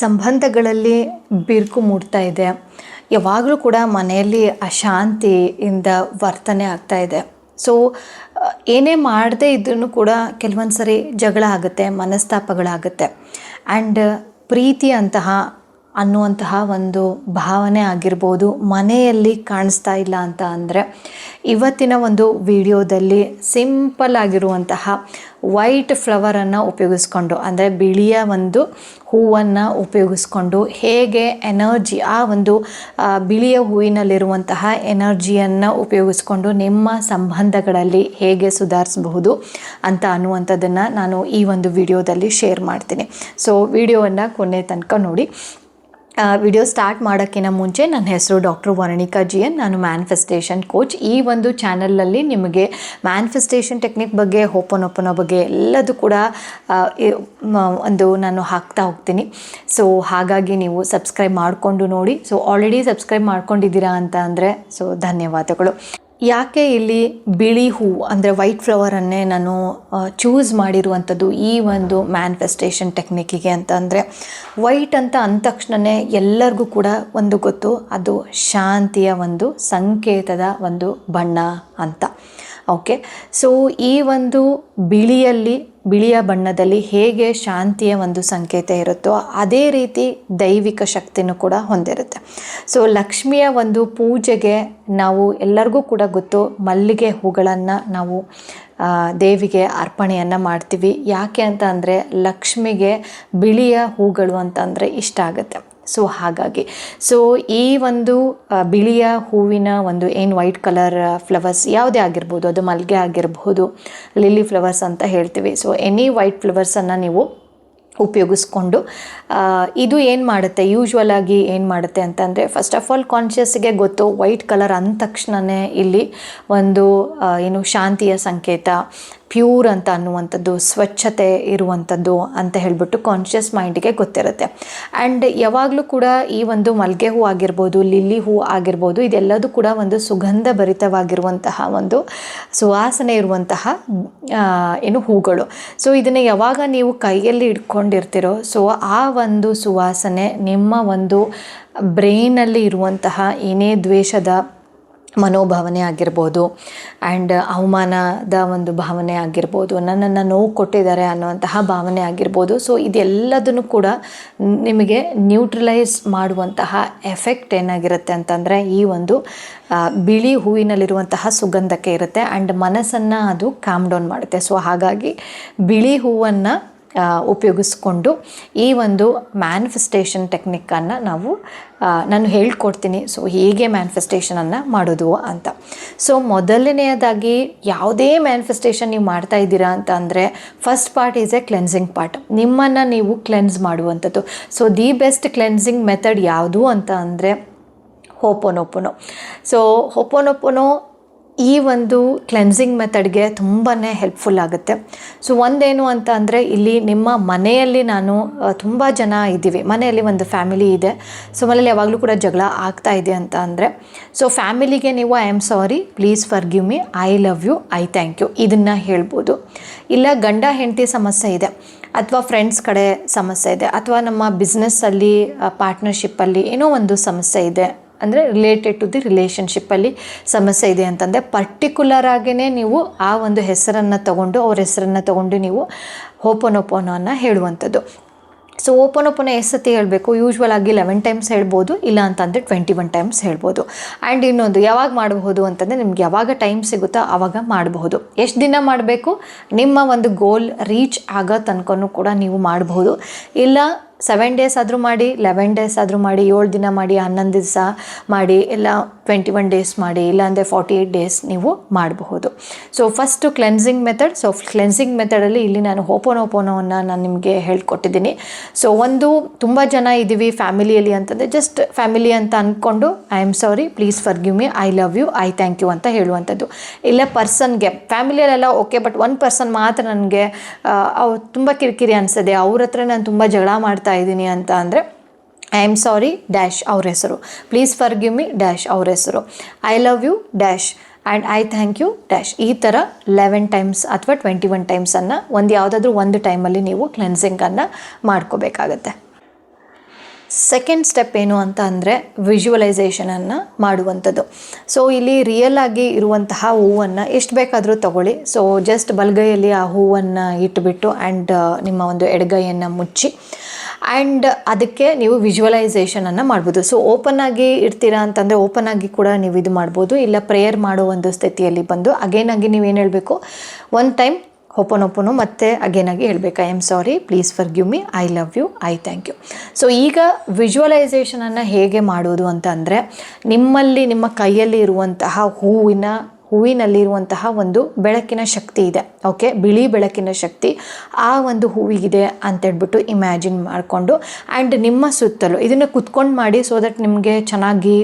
ಸಂಬಂಧಗಳಲ್ಲಿ ಬಿರುಕು ಮೂಡ್ತಾ ಇದೆ. ಯಾವಾಗಲೂ ಕೂಡ ಮನೆಯಲ್ಲಿ ಅಶಾಂತಿಯಿಂದ ವರ್ತನೆ ಆಗ್ತಾ ಇದೆ. ಸೊ ಏನೇ ಮಾಡದೇ ಇದ್ರೂ ಕೂಡ ಕೆಲವೊಂದು ಸರಿ ಜಗಳ ಆಗುತ್ತೆ, ಮನಸ್ತಾಪಗಳಾಗುತ್ತೆ. ಆ್ಯಂಡ್ ಪ್ರೀತಿ ಅನ್ನುವಂತಹ ಒಂದು ಭಾವನೆ ಆಗಿರ್ಬೋದು ಮನೆಯಲ್ಲಿ ಕಾಣಿಸ್ತಾ ಇಲ್ಲ ಅಂತ ಅಂದರೆ, ಇವತ್ತಿನ ಒಂದು ವಿಡಿಯೋದಲ್ಲಿ ಸಿಂಪಲ್ ಆಗಿರುವಂತಹ ವೈಟ್ ಫ್ಲವರನ್ನು ಉಪಯೋಗಿಸ್ಕೊಂಡು, ಅಂದರೆ ಬಿಳಿಯ ಒಂದು ಹೂವನ್ನು ಉಪಯೋಗಿಸ್ಕೊಂಡು ಹೇಗೆ ಎನರ್ಜಿ, ಆ ಒಂದು ಬಿಳಿಯ ಹೂವಿನಲ್ಲಿರುವಂತಹ ಎನರ್ಜಿಯನ್ನು ಉಪಯೋಗಿಸ್ಕೊಂಡು ನಿಮ್ಮ ಸಂಬಂಧಗಳಲ್ಲಿ ಹೇಗೆ ಸುಧಾರಿಸಬಹುದು ಅಂತ ಅನ್ನುವಂಥದ್ದನ್ನು ನಾನು ಈ ಒಂದು ವಿಡಿಯೋದಲ್ಲಿ ಶೇರ್ ಮಾಡ್ತೀನಿ. ಸೊ ವಿಡಿಯೋವನ್ನು ಕೊನೆ ತನಕ ನೋಡಿ. ವಿಡಿಯೋ ಸ್ಟಾರ್ಟ್ ಮಾಡೋಕ್ಕಿಂತ ಮುಂಚೆ ನನ್ನ ಹೆಸರು ಡಾಕ್ಟರ್ ವರ್ಣಿಕಾ ಜಿ ಎನ್. ನಾನು ಮ್ಯಾನಿಫೆಸ್ಟೇಷನ್ ಕೋಚ್. ಈ ಒಂದು ಚಾನಲಲ್ಲಿ ನಿಮಗೆ ಮ್ಯಾನಿಫೆಸ್ಟೇಷನ್ ಟೆಕ್ನಿಕ್ ಬಗ್ಗೆ, ಹೋಪನೋಪನೋ ಬಗ್ಗೆ ಎಲ್ಲದೂ ಕೂಡ ನಾನು ಹಾಕ್ತಾ ಹೋಗ್ತೀನಿ. ಸೊ ಹಾಗಾಗಿ ನೀವು ಸಬ್ಸ್ಕ್ರೈಬ್ ಮಾಡಿಕೊಂಡು ನೋಡಿ. ಸೊ ಆಲ್ರೆಡಿ ಸಬ್ಸ್ಕ್ರೈಬ್ ಮಾಡ್ಕೊಂಡಿದ್ದೀರಾ ಅಂತ ಅಂದರೆ ಸೊ ಧನ್ಯವಾದಗಳು. ಯಾಕೆ ಇಲ್ಲಿ ಬಿಳಿ ಹೂ ಅಂದರೆ ವೈಟ್ ಫ್ಲವರನ್ನೇ ನಾನು ಚೂಸ್ ಮಾಡಿರುವಂಥದ್ದು ಈ ಒಂದು ಮ್ಯಾನಿಫೆಸ್ಟೇಷನ್ ಟೆಕ್ನಿಕ್ಕಿಗೆ ಅಂತ ಅಂದರೆ, ವೈಟ್ ಅಂತ ಅಂದ ತಕ್ಷಣವೇ ಎಲ್ಲರಿಗೂ ಕೂಡ ಒಂದು ಗೊತ್ತು, ಅದು ಶಾಂತಿಯ ಒಂದು ಸಂಕೇತದ ಒಂದು ಬಣ್ಣ ಅಂತ. ಓಕೆ, ಸೊ ಈ ಒಂದು ಬಿಳಿಯ ಬಣ್ಣದಲ್ಲಿ ಹೇಗೆ ಶಾಂತಿಯ ಒಂದು ಸಂಕೇತ ಇರುತ್ತೋ ಅದೇ ರೀತಿ ದೈವಿಕ ಶಕ್ತಿನೂ ಕೂಡ ಹೊಂದಿರುತ್ತೆ. ಸೊ ಲಕ್ಷ್ಮಿಯ ಒಂದು ಪೂಜೆಗೆ ನಾವು ಎಲ್ಲರಿಗೂ ಕೂಡ ಗೊತ್ತು, ಮಲ್ಲಿಗೆ ಹೂಗಳನ್ನು ನಾವು ದೇವಿಗೆ ಅರ್ಪಣೆಯನ್ನು ಮಾಡ್ತೀವಿ. ಯಾಕೆ ಅಂತ ಅಂದರೆ ಲಕ್ಷ್ಮಿಗೆ ಬಿಳಿಯ ಹೂಗಳು ಅಂತಂದರೆ ಇಷ್ಟ ಆಗುತ್ತೆ. ಸೊ ಹಾಗಾಗಿ ಈ ಒಂದು ಬಿಳಿಯ ಹೂವಿನ ಒಂದು ಏನು ವೈಟ್ ಕಲರ್ ಫ್ಲವರ್ಸ್ ಯಾವುದೇ ಆಗಿರ್ಬೋದು, ಅದು ಮಲ್ಲಿಗೆ ಆಗಿರ್ಬೋದು, ಲಿಲ್ಲಿ ಫ್ಲವರ್ಸ್ ಅಂತ ಹೇಳ್ತೀವಿ. ಸೊ ಎನಿ ವೈಟ್ ಫ್ಲವರ್ಸನ್ನು ನೀವು ಉಪಯೋಗಿಸ್ಕೊಂಡು ಇದು ಏನು ಮಾಡುತ್ತೆ, ಯೂಶ್ವಲ್ ಆಗಿ ಏನು ಮಾಡುತ್ತೆ ಅಂತಂದರೆ, ಫಸ್ಟ್ ಆಫ್ ಆಲ್ ಕಾನ್ಷಿಯಸ್ಗೆ ಗೊತ್ತು ವೈಟ್ ಕಲರ್ ಅಂದ ತಕ್ಷಣವೇ ಇಲ್ಲಿ ಒಂದು ಏನು ಶಾಂತಿಯ ಸಂಕೇತ, ಪ್ಯೂರ್ ಅಂತ ಅನ್ನುವಂಥದ್ದು, ಸ್ವಚ್ಛತೆ ಇರುವಂಥದ್ದು ಅಂತ ಹೇಳಿಬಿಟ್ಟು ಕಾನ್ಷಿಯಸ್ ಮೈಂಡಿಗೆ ಗೊತ್ತಿರುತ್ತೆ. ಆ್ಯಂಡ್ ಯಾವಾಗಲೂ ಕೂಡ ಈ ಒಂದು ಮಲ್ಲಿಗೆ ಹೂ ಆಗಿರ್ಬೋದು, ಲಿಲ್ಲಿ ಹೂ ಆಗಿರ್ಬೋದು, ಇದೆಲ್ಲದೂ ಕೂಡ ಒಂದು ಸುಗಂಧ ಭರಿತವಾಗಿರುವಂತಹ ಒಂದು ಸುವಾಸನೆ ಇರುವಂತಹ ಏನು ಹೂಗಳು. ಸೊ ಇದನ್ನು ಯಾವಾಗ ನೀವು ಕೈಯಲ್ಲಿ ಇಟ್ಕೊಂಡಿರ್ತೀರೋ, ಸೊ ಆ ಒಂದು ಸುವಾಸನೆ ನಿಮ್ಮ ಒಂದು ಬ್ರೈನಲ್ಲಿ ಇರುವಂತಹ ಏನೇ ದ್ವೇಷದ ಮನೋಭಾವನೆ ಆಗಿರ್ಬೋದು, ಆ್ಯಂಡ್ ಅವಮಾನದ ಒಂದು ಭಾವನೆ ಆಗಿರ್ಬೋದು, ನನ್ನನ್ನು ನೋವು ಕೊಟ್ಟಿದ್ದಾರೆ ಅನ್ನುವಂತಹ ಭಾವನೆ ಆಗಿರ್ಬೋದು, ಸೊ ಇದೆಲ್ಲದನ್ನು ಕೂಡ ನಿಮಗೆ ನ್ಯೂಟ್ರಲೈಸ್ ಮಾಡುವಂತಹ ಎಫೆಕ್ಟ್ ಏನಾಗಿರುತ್ತೆ ಅಂತಂದರೆ ಈ ಒಂದು ಬಿಳಿ ಹೂವಿನಲ್ಲಿರುವಂತಹ ಸುಗಂಧಕ್ಕೆ ಇರುತ್ತೆ. ಆ್ಯಂಡ್ ಮನಸ್ಸನ್ನು ಅದು ಕಾಮ್ ಡೌನ್ ಮಾಡುತ್ತೆ. ಸೊ ಹಾಗಾಗಿ ಬಿಳಿ ಹೂವನ್ನು ಉಪಯೋಗಿಸ್ಕೊಂಡು ಈ ಒಂದು ಮ್ಯಾನಿಫೆಸ್ಟೇಷನ್ ಟೆಕ್ನಿಕ್ಕನ್ನು ನಾನು ಹೇಳ್ಕೊಡ್ತೀನಿ. ಸೊ ಹೇಗೆ ಮ್ಯಾನಿಫೆಸ್ಟೇಷನನ್ನು ಮಾಡೋದು ಅಂತ. ಸೊ ಮೊದಲನೆಯದಾಗಿ ಯಾವುದೇ ಮ್ಯಾನಿಫೆಸ್ಟೇಷನ್ ನೀವು ಮಾಡ್ತಾ ಇದ್ದೀರಾ ಅಂತ ಅಂದರೆ, first part is A cleansing part. ನಿಮ್ಮನ್ನು ನೀವು ಕ್ಲೆನ್ಸ್ ಮಾಡುವಂಥದ್ದು. So the best cleansing method ಯಾವುದು ಅಂತ ಅಂದರೆ ಹೋಪೋನೋಪೊನೋ. ಸೊ ಹೋಪೋನೋಪೊನೋ ಈ ಒಂದು ಕ್ಲೆನ್ಸಿಂಗ್ ಮೆಥಡ್ಗೆ ತುಂಬಾ ಹೆಲ್ಪ್ಫುಲ್ ಆಗುತ್ತೆ. ಸೊ ಒಂದೇನು ಅಂತ ಅಂದರೆ, ಇಲ್ಲಿ ನಿಮ್ಮ ಮನೆಯಲ್ಲಿ ತುಂಬ ಜನ ಇದ್ದೀವಿ, ಮನೆಯಲ್ಲಿ ಒಂದು ಫ್ಯಾಮಿಲಿ ಇದೆ. ಸೊ ಮನೇಲಿ ಯಾವಾಗಲೂ ಕೂಡ ಜಗಳ ಆಗ್ತಾ ಇದೆ ಅಂತ ಅಂದರೆ, ಸೊ ಫ್ಯಾಮಿಲಿಗೆ ನೀವು I am sorry, please forgive me, I love you, I thank you ಇದನ್ನು ಹೇಳ್ಬೋದು. ಇಲ್ಲ ಗಂಡ ಹೆಂಡತಿ ಸಮಸ್ಯೆ ಇದೆ, ಅಥವಾ ಫ್ರೆಂಡ್ಸ್ ಕಡೆ ಸಮಸ್ಯೆ ಇದೆ, ಅಥವಾ ನಮ್ಮ ಬಿಸ್ನೆಸ್ಸಲ್ಲಿ ಪಾರ್ಟ್ನರ್ಶಿಪ್ಪಲ್ಲಿ ಏನೋ ಒಂದು ಸಮಸ್ಯೆ ಇದೆ, ಅಂದರೆ ರಿಲೇಟೆಡ್ ಟು ದಿ ರಿಲೇಷನ್ಶಿಪ್ಪಲ್ಲಿ ಸಮಸ್ಯೆ ಇದೆ ಅಂತಂದರೆ ಪರ್ಟಿಕ್ಯುಲರ್ ಆಗಿಯೇ ನೀವು ಆ ಒಂದು ಹೆಸರನ್ನು ತಗೊಂಡು, ಅವ್ರ ಹೆಸರನ್ನು ತಗೊಂಡು ನೀವು ಹೋಪೋನೋಪೊನೋನ ಹೇಳುವಂಥದ್ದು. ಸೊ ಓಪನ್ ಎಷ್ಟು ಸತಿ ಹೇಳಬೇಕು, ಯೂಶ್ವಲ್ ಆಗಿ 11 ಟೈಮ್ಸ್ ಹೇಳ್ಬೋದು, ಇಲ್ಲ ಅಂತಂದರೆ 21 ಟೈಮ್ಸ್ ಹೇಳ್ಬೋದು. ಆ್ಯಂಡ್ ಇನ್ನೊಂದು ಯಾವಾಗ ಮಾಡಬಹುದು ಅಂತಂದರೆ, ನಿಮ್ಗೆ ಯಾವಾಗ ಟೈಮ್ ಸಿಗುತ್ತೋ ಆವಾಗ ಮಾಡಬಹುದು. ಎಷ್ಟು ದಿನ ಮಾಡಬೇಕು, ನಿಮ್ಮ ಒಂದು ಗೋಲ್ ರೀಚ್ ಆಗೋ ತನಕನೂ ಕೂಡ ನೀವು ಮಾಡಬಹುದು. ಇಲ್ಲ 7 ಡೇಸ್ ಆದರೂ ಮಾಡಿ, 11 ಡೇಸ್ ಆದರೂ ಮಾಡಿ, 7 ದಿನ ಮಾಡಿ, 11 ದಿವಸ ಮಾಡಿ, ಇಲ್ಲ 21 ಡೇಸ್ ಮಾಡಿ, ಇಲ್ಲಾಂದರೆ 48 ಡೇಸ್ ನೀವು ಮಾಡಬಹುದು. So first cleansing method. So cleansing ಮೆಥಡಲ್ಲಿ ಇಲ್ಲಿ ನಾನು ಹೋಪೋನೋಪೊನೋವನ್ನು ನಾನು ನಿಮಗೆ ಹೇಳ್ಕೊಟ್ಟಿದ್ದೀನಿ. ಸೊ ತುಂಬ ಜನ ಇದ್ದೀವಿ ಫ್ಯಾಮಿಲಿಯಲ್ಲಿ ಅಂತಂದರೆ, ಜಸ್ಟ್ ಫ್ಯಾಮಿಲಿ ಅಂತ ಅಂದ್ಕೊಂಡು I am sorry, please forgive me, I love you, I thank you ಅಂತ ಹೇಳುವಂಥದ್ದು. ಇಲ್ಲ ಪರ್ಸನ್ಗೆ, ಫ್ಯಾಮಿಲಿಯಲ್ಲೆಲ್ಲ ಓಕೆ, ಬಟ್ ಒಂದು ಪರ್ಸನ್ ಮಾತ್ರ ನನಗೆ ಅವ್ರು ತುಂಬ ಕಿರಿಕಿರಿ ಅನಿಸ್ತದೆ, ಅವ್ರ ಹತ್ರ ನಾನು ತುಂಬ ಜಗಳ ಮಾಡ್ತಾ ಇದ್ದೀನಿ ಅಂತ ಅಂದರೆ, ಐ ಆಮ್ ಸಾರಿ ಡ್ಯಾಶ್ ಅವ್ರ ಹೆಸರು, ಪ್ಲೀಸ್ ಫರ್ಗಿವ್ ಮಿ ಡ್ಯಾಶ್ ಅವ್ರ ಹೆಸರು, I love you dash and I thank you dash. ಈ ಥರ 11 ಟೈಮ್ಸ್ ಅಥವಾ 21 ಟೈಮ್ಸನ್ನು ಯಾವುದಾದ್ರೂ ಒಂದು ಟೈಮಲ್ಲಿ ನೀವು ಕ್ಲೆನ್ಸಿಂಗನ್ನು ಮಾಡ್ಕೋಬೇಕಾಗತ್ತೆ. ಸೆಕೆಂಡ್ ಸ್ಟೆಪ್ ಏನು ಅಂತ ಅಂದರೆ ವಿಜುವಲೈಸೇಷನನ್ನು ಮಾಡುವಂಥದ್ದು. ಸೊ ಇಲ್ಲಿ ರಿಯಲ್ ಆಗಿ ಇರುವಂತಹ ಹೂವನ್ನು ಎಷ್ಟು ಬೇಕಾದರೂ ತಗೊಳ್ಳಿ. ಸೊ ಜಸ್ಟ್ ಬಲಗೈಯಲ್ಲಿ ಆ ಹೂವನ್ನು ಇಟ್ಬಿಟ್ಟು ಆ್ಯಂಡ್ ನಿಮ್ಮ ಒಂದು ಎಡಗೈಯನ್ನು ಮುಚ್ಚಿ ಆ್ಯಂಡ್ ಅದಕ್ಕೆ ನೀವು ವಿಜುವಲೈಸೇಷನನ್ನು ಮಾಡ್ಬೋದು. ಸೊ ಓಪನ್ ಆಗಿ ಇಡ್ತೀರಾ ಅಂತಂದರೆ ಓಪನ್ ಆಗಿ ಕೂಡ ನೀವು ಇದು ಮಾಡ್ಬೋದು. ಇಲ್ಲ ಪ್ರೇಯರ್ ಮಾಡೋ ಒಂದು ಸ್ಥಿತಿಯಲ್ಲಿ ಬಂದು ಅಗೇನ್ ಆಗಿ ನೀವೇನು ಹೇಳಬೇಕು, ಒನ್ ಟೈಮ್ ಓಪನು ಮತ್ತೆ ಅಗೇನಾಗಿ ಹೇಳಬೇಕು, I am sorry, please forgive me, I love you, I thank you. So ಈಗ ವಿಜುವಲೈಸೇಷನನ್ನು ಹೇಗೆ ಮಾಡೋದು ಅಂತ ಅಂದರೆ, ನಿಮ್ಮ ಕೈಯಲ್ಲಿ ಇರುವಂತಹ ಹೂವಿನಲ್ಲಿರುವಂತಹ ಒಂದು ಬೆಳಕಿನ ಶಕ್ತಿ ಇದೆ. ಓಕೆ, ಬಿಳಿ ಬೆಳಕಿನ ಶಕ್ತಿ ಆ ಒಂದು ಹೂವಿಗಿದೆ ಅಂತೇಳ್ಬಿಟ್ಟು ಇಮ್ಯಾಜಿನ್ ಮಾಡಿಕೊಂಡು ಆ್ಯಂಡ್ ನಿಮ್ಮ ಸುತ್ತಲೂ ಇದನ್ನು ಕುತ್ಕೊಂಡು ಮಾಡಿ, ಸೊ ದಟ್ ನಿಮಗೆ ಚೆನ್ನಾಗಿ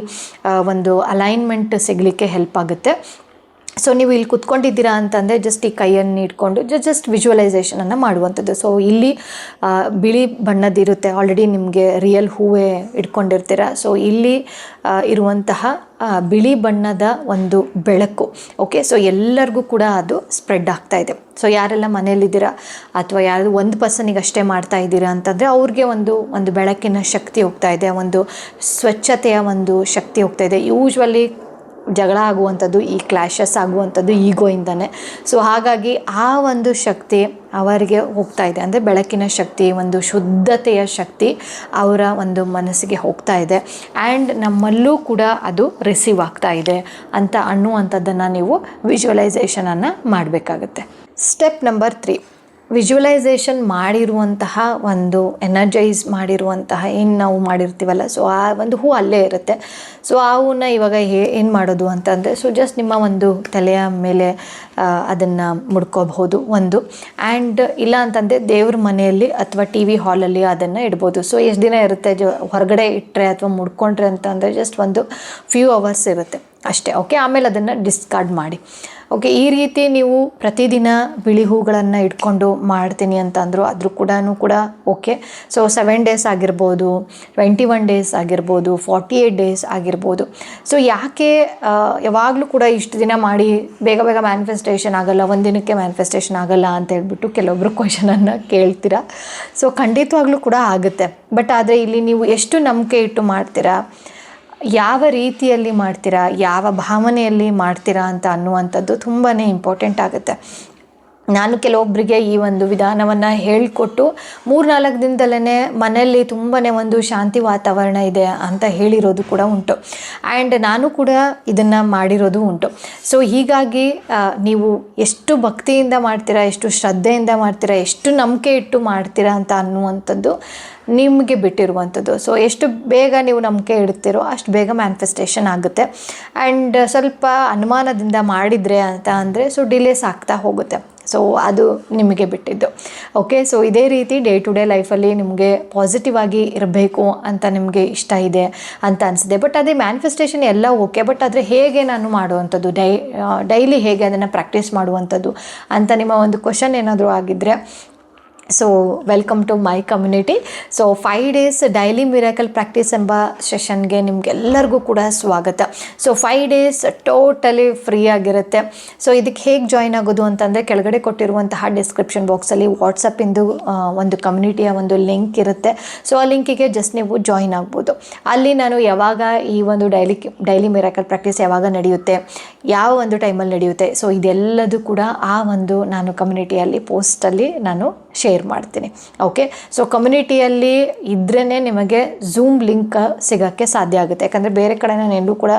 ಒಂದು ಅಲೈನ್ಮೆಂಟ್ ಸಿಗಲಿಕ್ಕೆ ಹೆಲ್ಪ್ ಆಗುತ್ತೆ. ಸೊ ನೀವು ಇಲ್ಲಿ ಕುತ್ಕೊಂಡಿದ್ದೀರಾ ಅಂತಂದರೆ ಜಸ್ಟ್ ಈ ಕೈಯನ್ನು ಇಟ್ಕೊಂಡು ಜಸ್ಟ್ ವಿಜುವಲೈಸೇಷನನ್ನು ಮಾಡುವಂಥದ್ದು. ಸೊ ಇಲ್ಲಿ ಬಿಳಿ ಬಣ್ಣದಿರುತ್ತೆ, ಆಲ್ರೆಡಿ ನಿಮಗೆ ರಿಯಲ್ ಹೂವೇ ಇಟ್ಕೊಂಡಿರ್ತೀರ. ಸೊ ಇಲ್ಲಿ ಇರುವಂತಹ ಬಿಳಿ ಬಣ್ಣದ ಒಂದು ಬೆಳಕು, ಓಕೆ, ಸೊ ಎಲ್ಲರಿಗೂ ಕೂಡ ಅದು ಸ್ಪ್ರೆಡ್ ಆಗ್ತಾ ಇದೆ. ಸೊ ಯಾರೆಲ್ಲ ಮನೆಯಲ್ಲಿದ್ದೀರಾ ಅಥವಾ ಯಾರು ಒಂದು ಪರ್ಸನಿಗೆ ಅಷ್ಟೇ ಮಾಡ್ತಾ ಇದ್ದೀರಾ ಅಂತಂದರೆ ಅವ್ರಿಗೆ ಒಂದು ಬೆಳಕಿನ ಶಕ್ತಿ ಹೋಗ್ತಾ ಇದೆ, ಒಂದು ಸ್ವಚ್ಛತೆಯ ಒಂದು ಶಕ್ತಿ ಹೋಗ್ತಾ ಇದೆ. ಯೂಶ್ವಲಿ ಜಗಳ ಆಗುವಂಥದ್ದು, ಈ ಕ್ಲ್ಯಾಶಸ್ ಆಗುವಂಥದ್ದು ಈಗೋಯಿಂದನೇ. ಸೊ ಹಾಗಾಗಿ ಆ ಒಂದು ಶಕ್ತಿ ಅವರಿಗೆ ಹೋಗ್ತಾ ಇದೆ, ಅಂದರೆ ಬೆಳಕಿನ ಶಕ್ತಿ, ಒಂದು ಶುದ್ಧತೆಯ ಶಕ್ತಿ ಅವರ ಒಂದು ಮನಸ್ಸಿಗೆ ಹೋಗ್ತಾ ಇದೆ ಆ್ಯಂಡ್ ನಮ್ಮಲ್ಲೂ ಕೂಡ ಅದು ರಿಸೀವ್ ಆಗ್ತಾ ಇದೆ ಅಂತ ಅನ್ನುವಂಥದ್ದನ್ನು ನೀವು ವಿಜುವಲೈಸೇಷನನ್ನು ಮಾಡಬೇಕಾಗುತ್ತೆ. ಸ್ಟೆಪ್ ನಂಬರ್ 3, ವಿಜುವಲೈಸೇಷನ್ ಮಾಡಿರುವಂತಹ ಒಂದು ಎನರ್ಜೈಸ್ ಮಾಡಿರುವಂತಹ ಏನು ನಾವು ಮಾಡಿರ್ತೀವಲ್ಲ, ಸೊ ಆ ಒಂದು ಹೂ ಅಲ್ಲೇ ಇರುತ್ತೆ. ಸೊ ಆ ಹೂವನ್ನ ಇವಾಗ ಏನು ಮಾಡೋದು ಅಂತಂದರೆ, ಸೊ ಜಸ್ಟ್ ನಿಮ್ಮ ಒಂದು ತಲೆಯ ಮೇಲೆ ಅದನ್ನು ಮುಡ್ಕೋಬಹುದು ಒಂದು, ಆ್ಯಂಡ್ ಇಲ್ಲ ಅಂತಂದರೆ ದೇವ್ರ ಮನೆಯಲ್ಲಿ ಅಥವಾ ಟಿ ವಿ ಹಾಲಲ್ಲಿ ಅದನ್ನು ಇಡ್ಬೋದು. ಸೊ ಎಷ್ಟು ದಿನ ಇರುತ್ತೆ, ಹೊರಗಡೆ ಇಟ್ಟರೆ ಅಥವಾ ಮುಡ್ಕೊಂಡ್ರೆ ಅಂತಂದರೆ ಜಸ್ಟ್ ಒಂದು ಫ್ಯೂ ಅವರ್ಸ್ ಇರುತ್ತೆ ಅಷ್ಟೇ. ಓಕೆ, ಆಮೇಲೆ ಅದನ್ನು ಡಿಸ್ಕಾರ್ಡ್ ಮಾಡಿ. ಓಕೆ, ಈ ರೀತಿ ನೀವು ಪ್ರತಿದಿನ ಬಿಳಿ ಹೂಗಳನ್ನು ಇಟ್ಕೊಂಡು ಮಾಡ್ತೀನಿ ಅಂತಂದರು ಆದರೂ ಕೂಡ ಓಕೆ. ಸೊ 7 ಡೇಸ್ ಆಗಿರ್ಬೋದು, 21 ಡೇಸ್ ಆಗಿರ್ಬೋದು, 48 ಡೇಸ್ ಆಗಿರ್ಬೋದು. ಸೊ ಯಾಕೆ ಯಾವಾಗಲೂ ಕೂಡ ಇಷ್ಟು ದಿನ ಮಾಡಿ ಬೇಗ ಮ್ಯಾನಿಫೆಸ್ಟೇಷನ್ ಆಗಲ್ಲ, ಒಂದಿನಕ್ಕೆ ಮ್ಯಾನಿಫೆಸ್ಟೇಷನ್ ಆಗಲ್ಲ ಅಂತ ಹೇಳ್ಬಿಟ್ಟು ಕೆಲವೊಬ್ಬರು ಕ್ವಶನನ್ನು ಕೇಳ್ತೀರಾ. ಸೊ ಖಂಡಿತವಾಗ್ಲೂ ಕೂಡ ಆಗುತ್ತೆ, ಬಟ್ ಆದರೆ ಇಲ್ಲಿ ನೀವು ಎಷ್ಟು ನಂಬಿಕೆ ಇಟ್ಟು ಮಾಡ್ತೀರಾ, ಯಾವ ರೀತಿಯಲ್ಲಿ ಮಾಡ್ತೀರಾ, ಯಾವ ಭಾವನೆಯಲ್ಲಿ ಮಾಡ್ತೀರಾ ಅಂತ ಅನ್ನುವಂಥದ್ದು ತುಂಬಾ ಇಂಪಾರ್ಟೆಂಟ್ ಆಗುತ್ತೆ. ನಾನು ಕೆಲವೊಬ್ಬರಿಗೆ ಈ ಒಂದು ವಿಧಾನವನ್ನು ಹೇಳಿಕೊಟ್ಟು 3-4 ದಿನದಲ್ಲೇ ಮನೆಯಲ್ಲಿ ತುಂಬಾ ಒಂದು ಶಾಂತಿ ವಾತಾವರಣ ಇದೆ ಅಂತ ಹೇಳಿರೋದು ಕೂಡ ಉಂಟು ಆ್ಯಂಡ್ ನಾನು ಕೂಡ ಇದನ್ನು ಮಾಡಿರೋದು ಉಂಟು. ಸೊ ಹೀಗಾಗಿ ನೀವು ಎಷ್ಟು ಭಕ್ತಿಯಿಂದ ಮಾಡ್ತೀರಾ, ಎಷ್ಟು ಶ್ರದ್ಧೆಯಿಂದ ಮಾಡ್ತೀರಾ, ಎಷ್ಟು ನಂಬಿಕೆ ಇಟ್ಟು ಮಾಡ್ತೀರಾ ಅಂತ ಅನ್ನುವಂಥದ್ದು ನಿಮಗೆ ಬಿಟ್ಟಿರುವಂಥದ್ದು. ಸೊ ಎಷ್ಟು ಬೇಗ ನೀವು ನಂಬಿಕೆ ಇಡ್ತೀರೋ ಅಷ್ಟು ಬೇಗ ಮ್ಯಾನಿಫೆಸ್ಟೇಷನ್ ಆಗುತ್ತೆ ಆ್ಯಂಡ್ ಸ್ವಲ್ಪ ಅನುಮಾನದಿಂದ ಮಾಡಿದರೆ ಅಂತ ಅಂದರೆ ಸೊ ಡಿಲೇಸ್ ಆಗ್ತಾ ಹೋಗುತ್ತೆ. ಸೊ ಅದು ನಿಮಗೆ ಬಿಟ್ಟಿದ್ದು. ಓಕೆ, ಸೊ ಇದೇ ರೀತಿ ಡೇ ಟು ಡೇ ಲೈಫಲ್ಲಿ ನಿಮಗೆ ಪಾಸಿಟಿವ್ ಆಗಿ ಇರಬೇಕು ಅಂತ ನಿಮಗೆ ಇಷ್ಟ ಇದೆ ಅಂತ ಅನಿಸಿದೆ. ಬಟ್ ಅದೇ ಮ್ಯಾನಿಫೆಸ್ಟೇಷನ್ ಎಲ್ಲ ಓಕೆ, ಬಟ್ ಆದರೆ ಹೇಗೆ ನಾನು ಮಾಡುವಂಥದ್ದು, ಡೈಲಿ ಹೇಗೆ ಅದನ್ನು ಪ್ರಾಕ್ಟೀಸ್ ಮಾಡುವಂಥದ್ದು ಅಂತ ನಿಮ್ಮ ಒಂದು ಕ್ವಶನ್ ಏನಾದರೂ ಆಗಿದ್ದರೆ, so welcome to my community. So 5 days daily miracle practice ಎಂಬ ಸೆಷನ್ಗೆ ನಿಮಗೆಲ್ಲರಿಗೂ ಕೂಡ ಸ್ವಾಗತ. ಸೊ 5 ಡೇಸ್ ಟೋಟಲಿ ಫ್ರೀ ಆಗಿರುತ್ತೆ. ಸೊ ಇದಕ್ಕೆ ಹೇಗೆ ಜಾಯ್ನ್ ಆಗೋದು ಅಂತಂದರೆ, ಕೆಳಗಡೆ ಕೊಟ್ಟಿರುವಂತಹ ಡಿಸ್ಕ್ರಿಪ್ಷನ್ ಬಾಕ್ಸಲ್ಲಿ ವಾಟ್ಸಪ್ಪಿಂದು ಒಂದು ಕಮ್ಯುನಿಟಿಯ ಒಂದು ಲಿಂಕ್ ಇರುತ್ತೆ. ಸೊ ಆ ಲಿಂಕಿಗೆ ಜಸ್ಟ್ ನೀವು ಜಾಯ್ನ್ ಆಗ್ಬೋದು. ಅಲ್ಲಿ ನಾನು ಯಾವಾಗ ಈ ಒಂದು ಡೈಲಿ ಮಿರಾಕಲ್ ಪ್ರಾಕ್ಟೀಸ್ ಯಾವಾಗ ನಡೆಯುತ್ತೆ, ಯಾವ ಒಂದು ಟೈಮಲ್ಲಿ ನಡೆಯುತ್ತೆ, ಸೊ ಇದೆಲ್ಲದೂ ಕೂಡ ಆ ಒಂದು ನಾನು ಕಮ್ಯುನಿಟಿಯಲ್ಲಿ ಪೋಸ್ಟಲ್ಲಿ ನಾನು ಶೇರ್ ಮಾಡ್ತೀನಿ. ಓಕೆ, ಸೊ ಕಮ್ಯುನಿಟಿಯಲ್ಲಿ ಇದ್ರೇ ನಿಮಗೆ ಝೂಮ್ ಲಿಂಕ್ ಸಿಗೋಕ್ಕೆ ಸಾಧ್ಯ ಆಗುತ್ತೆ, ಯಾಕಂದರೆ ಬೇರೆ ಕಡೆ ನಾನು ಎಲ್ಲೂ ಕೂಡ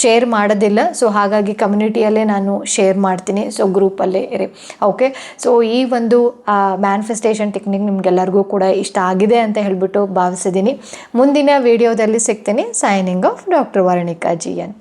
ಶೇರ್ ಮಾಡೋದಿಲ್ಲ. ಸೊ ಹಾಗಾಗಿ ಕಮ್ಯುನಿಟಿಯಲ್ಲೇ ನಾನು ಶೇರ್ ಮಾಡ್ತೀನಿ. ಸೊ ಗ್ರೂಪಲ್ಲೇ ಇರಿ. ಓಕೆ, ಸೊ ಈ ಒಂದು ಮ್ಯಾನಿಫೆಸ್ಟೇಷನ್ ಟೆಕ್ನಿಕ್ ನಿಮಗೆಲ್ಲರಿಗೂ ಕೂಡ ಇಷ್ಟ ಆಗಿದೆ ಅಂತ ಹೇಳ್ಬಿಟ್ಟು ಭಾವಿಸಿದ್ದೀನಿ. ಮುಂದಿನ ವಿಡಿಯೋದಲ್ಲಿ ಸಿಗ್ತೀನಿ. Signing off doctor Varnika GN.